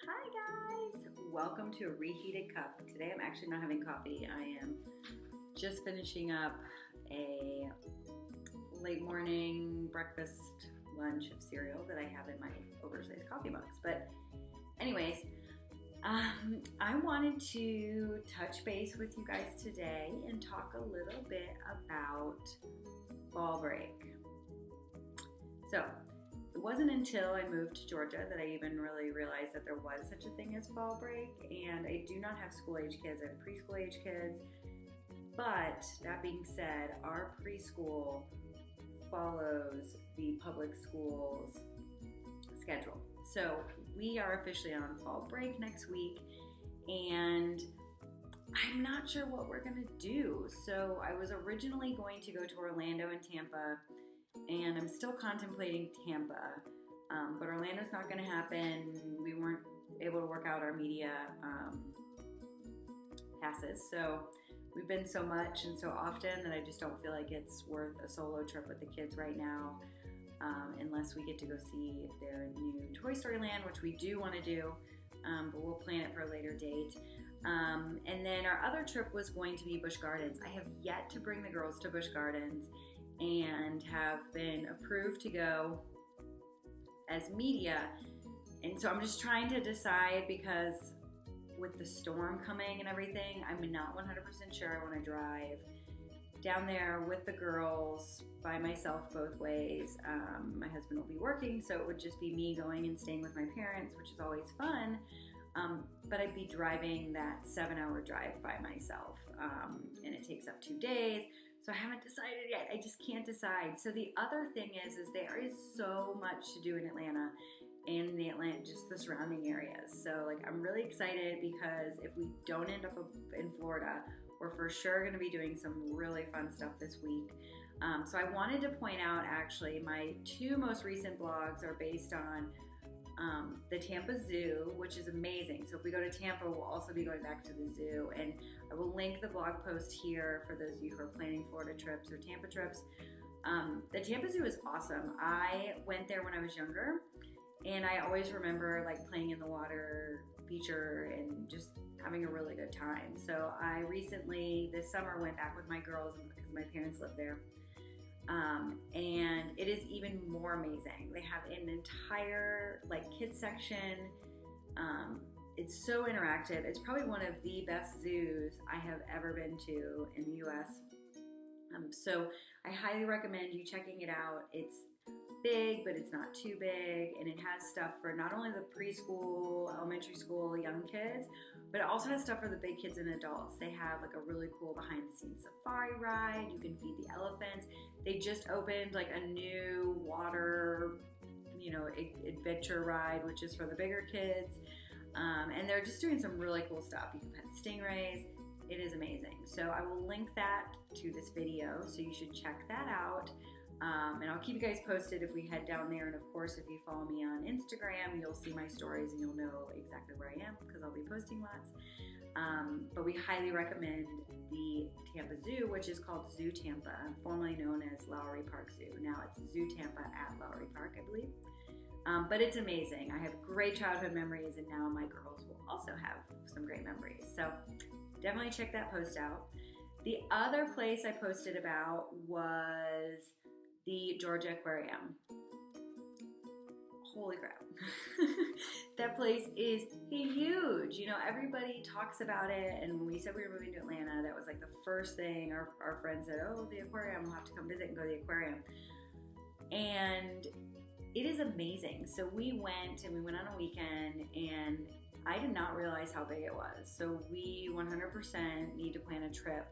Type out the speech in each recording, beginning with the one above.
Hi guys! Welcome to a reheated cup. Today I'm actually not having coffee. I am just finishing up a late morning breakfast lunch of cereal that I have in my oversized coffee mugs. But anyways, I wanted to touch base with you guys today and talk a little bit about fall break. So, it wasn't until I moved to Georgia that I even really realized that there was such a thing as fall break, and I do not have school-age kids. I have preschool-age kids, but that being said, our preschool follows the public schools schedule. So we are officially on fall break next week, and I'm not sure what we're gonna do. So I was originally going to go to Orlando and Tampa, and I'm still contemplating Tampa, but Orlando's not going to happen. We weren't able to work out our media passes, so we've been so much and so often that I just don't feel like it's worth a solo trip with the kids right now, unless we get to go see their new Toy Story Land, which we do want to do, but we'll plan it for a later date. And then our other trip was going to be Busch Gardens. I have yet to bring the girls to Busch Gardens and have been approved to go as media, and so I'm just trying to decide, because with the storm coming and everything, I'm not 100% sure I want to drive down there with the girls by myself both ways. My husband will be working, so it would just be me going and staying with my parents, which is always fun, but I'd be driving that 7-hour drive by myself, and it takes up 2 days. So I haven't decided yet. I just can't decide. So the other thing is there is so much to do in Atlanta and just the surrounding areas. So like, I'm really excited because if we don't end up in Florida, we're for sure going to be doing some really fun stuff this week. So I wanted to point out, actually, my 2 most recent blogs are based on the Tampa Zoo, which is amazing. So if we go to Tampa, we'll also be going back to the zoo, and I will link the blog post here for those of you who are planning Florida trips or Tampa trips. The Tampa Zoo is awesome. I went there when I was younger, and I always remember like playing in the water feature and just having a really good time. So I recently, this summer, went back with my girls because my parents live there. And it is even more amazing. They have an entire like kids section. It's so interactive. It's probably one of the best zoos I have ever been to in the US. So I highly recommend you checking it out. It's big, but it's not too big, and it has stuff for not only the preschool, elementary school, young kids, but it also has stuff for the big kids and adults. They have like a really cool behind the scenes safari ride. You can feed the elephants. They just opened like a new water, adventure ride, which is for the bigger kids. And they're just doing some really cool stuff. You can pet stingrays. It is amazing. So I will link that to this video, so you should check that out. And I'll keep you guys posted if we head down there. And of course, if you follow me on Instagram, you'll see my stories and you'll know exactly where I am, because I'll be posting lots. But we highly recommend the Tampa Zoo, which is called Zoo Tampa, formerly known as Laurie Park Zoo. Now it's Zoo Tampa at Laurie Park, I believe. But it's amazing. I have great childhood memories, and now my girls will also have some great memories. So definitely check that post out. The other place I posted about was the Georgia Aquarium. Holy crap. That place is huge. Everybody talks about it, and when we said we were moving to Atlanta, that was like the first thing our friends said, oh, the aquarium, we'll have to come visit and go to the aquarium. And it is amazing. So we went on a weekend, and I did not realize how big it was. So we 100% need to plan a trip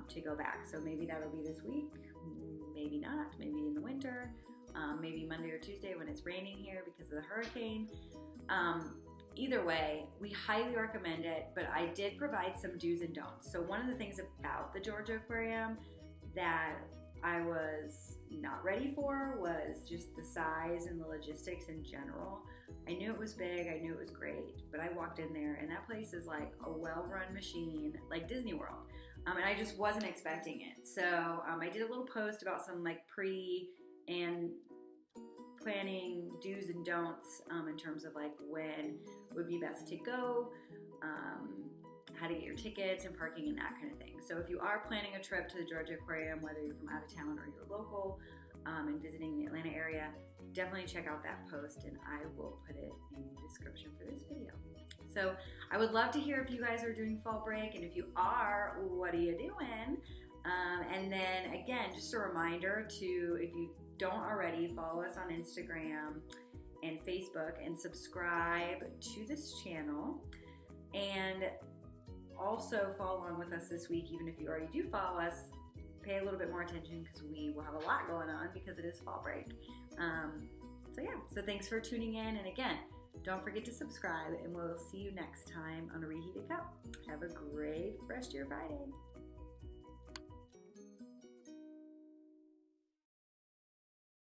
to go back. So maybe that'll be this week, maybe not, maybe in the winter, maybe Monday or Tuesday when it's raining here because of the hurricane. Either way, we highly recommend it, but I did provide some do's and don'ts. So one of the things about the Georgia Aquarium that I was not ready for was just the size and the logistics in general. I knew it was big, I knew it was great, but I walked in there and that place is like a well-run machine, like Disney World. And I just wasn't expecting it. So I did a little post about some like pre and planning do's and don'ts don'ts in terms of like when would be best to go, how to get your tickets and parking and that kind of thing. So if you are planning a trip to the Georgia Aquarium, whether you're from out of town or you're local and visiting the Atlanta area, definitely check out that post, and I will put it in the description for this video. So I would love to hear if you guys are doing fall break, and if you are, what are you doing? And then again, just a reminder to, if you don't already, follow us on Instagram and Facebook and subscribe to this channel. And also follow along with us this week, even if you already do follow us. Pay a little bit more attention because we will have a lot going on because it is fall break. So thanks for tuning in, and again, don't forget to subscribe, and we'll see you next time on A Reheated Cup. Have a great rest of your Friday.